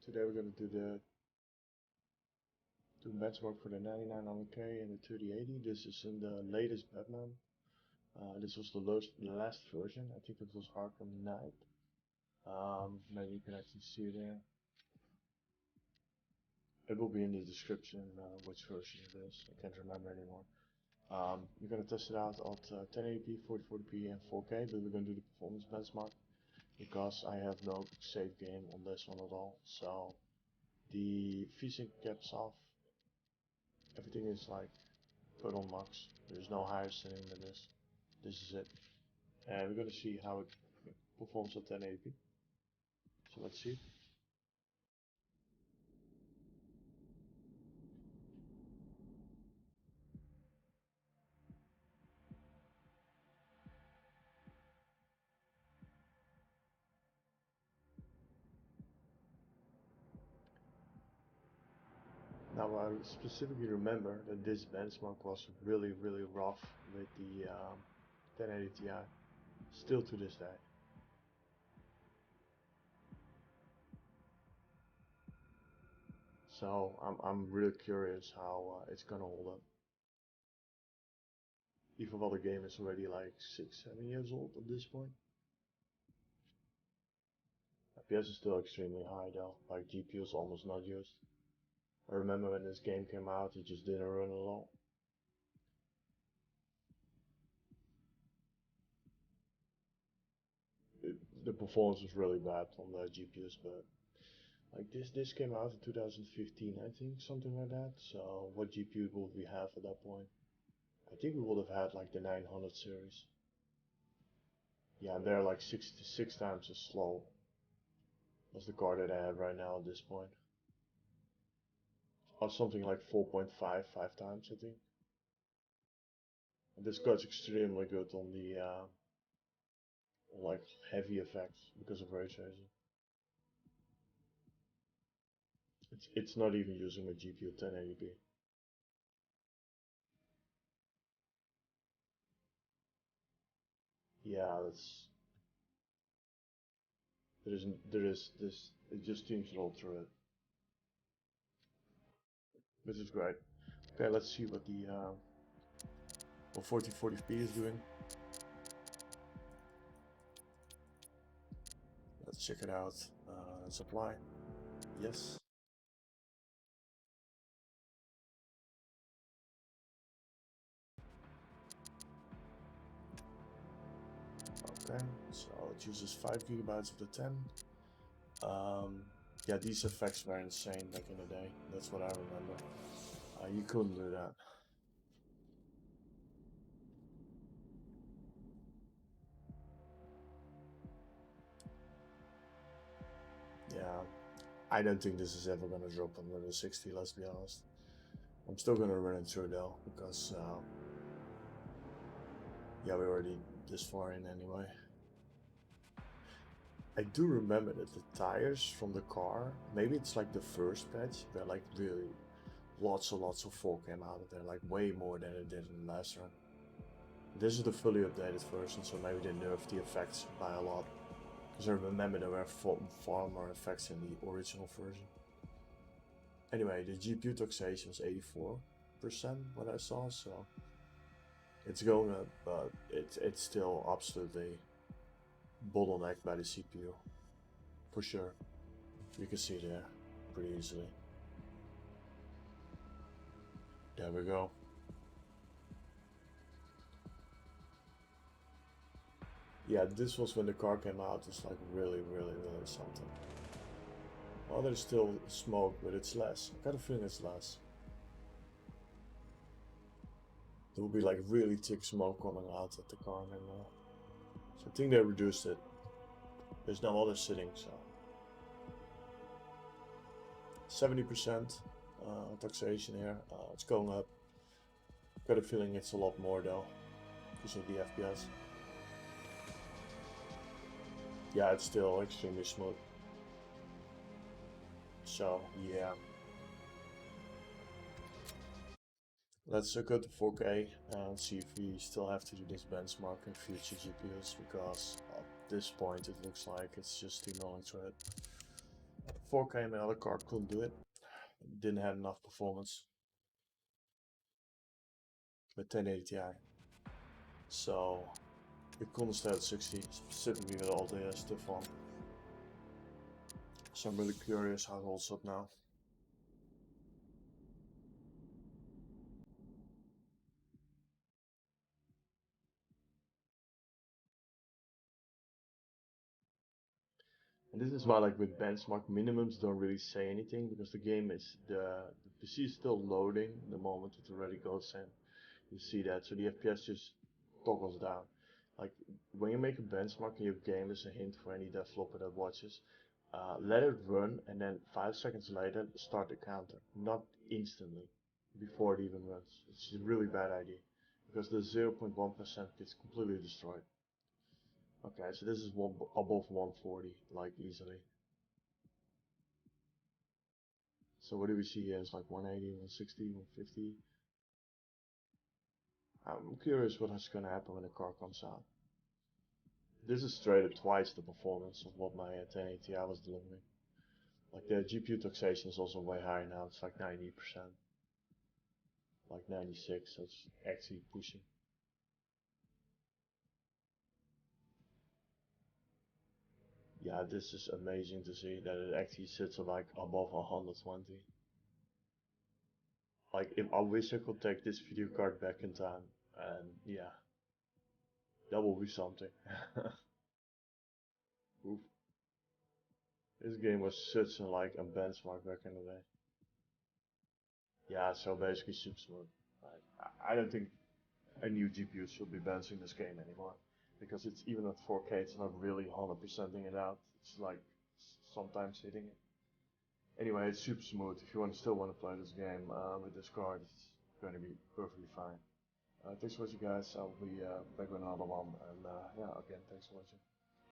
Today we're going to do benchmark for the 9900K and the 3080. This is in the latest Batman. This was the last version. I think it was Arkham Knight. Maybe you can actually see it there. It will be in the description which version it is. I can't remember anymore. We're going to test it out at 1080p, 4040p and 4K, but we're going to do the performance benchmark because I have no save game on this one at all. So the VSync cap's off. Everything is like put on max. There's no higher setting than this. This is it. And we're going to see how it performs at 1080p. So let's see. Now I specifically remember that this benchmark was really rough with the 1080 Ti. Still to this day. So I'm really curious how it's gonna hold up. Even while the game is already like 6-7 years old at this point. FPS is still extremely high though, like GPU is almost not used. I remember when this game came out, it just didn't run at all. The performance was really bad on the GPUs, but like this came out in 2015, I think, something like that. So what GPU would we have at that point? I think we would have had like the 900 series. Yeah, they're like 66 times as slow as the card that I have right now at this point. Or something like 4.5 times, I think. And this card's extremely good on the like heavy effects because of ray tracing. It's not even using a GPU 1080p. Yeah, there is this. It just seems to roll through it, which is great. Okay, let's see what the what 1440p is doing. Let's check it out. Supply, yes. Okay, so it uses 5 gigabytes of the 10. Yeah, these effects were insane back in the day. That's what I remember. You couldn't do that. Yeah, I don't think this is ever gonna drop under the 60. Let's be honest. I'm still gonna run it through though because yeah, we're already this far in anyway. I do remember that the tires from the car, maybe it's like the first patch, where like really lots of folk came out of there, like way more than it did in the last run. This is the fully updated version, so maybe they nerfed the effects by a lot. Because I remember there were far more effects in the original version. Anyway, the GPU taxation was 84%, what I saw, so it's going up, but it's still absolutely bottlenecked by the CPU, for sure. You can see there pretty easily. There we go. Yeah, this was when the car came out. It's like really something. Well, there's still smoke, but it's less. I got a feeling it's less. There will be like really thick smoke coming out at the car anymore. So I think they reduced it. There's no other sitting, so 70% taxation here. It's going up. Got a feeling it's a lot more though, because of the FPS. Yeah, it's still extremely smooth. So yeah, let's go to 4K and see if we still have to do this benchmark in future GPUs, because at this point it looks like it's just too long through it. 4K my other card couldn't do it. Didn't have enough performance with 1080 Ti. So it couldn't stay at 60, specifically with all the stuff on. So I'm really curious how it holds up now. And this is why, like with benchmark, minimums don't really say anything because the game is the PC is still loading the moment it already goes in. You see that, so the FPS just toggles down. Like when you make a benchmark in your game, is a hint for any developer that watches. Let it run and then 5 seconds later start the counter, not instantly before it even runs. It's a really bad idea because the 0.1% gets completely destroyed. Okay, so this is above 140, like easily. So what do we see here? It's like 180, 160, 150. I'm curious what is going to happen when the car comes out. This is straight up twice the performance of what my 1080 Ti was delivering. Like the GPU taxation is also way higher now. It's like 90%, like 96. So it's actually pushing. Yeah, this is amazing to see that it actually sits like above 120. Like if I wish I could take this video card back in time, and yeah, that will be something. Oof. This game was such a benchmark back in the day. Yeah, so basically super smooth. I don't think a new GPU should be benching this game anymore because it's even at 4K, it's not really 100%ing it out. It's like sometimes hitting it. Anyway, it's super smooth. If you still want to play this game with this card, it's going to be perfectly fine. Thanks for watching, guys. I'll be back with another one, and yeah, again, thanks for watching.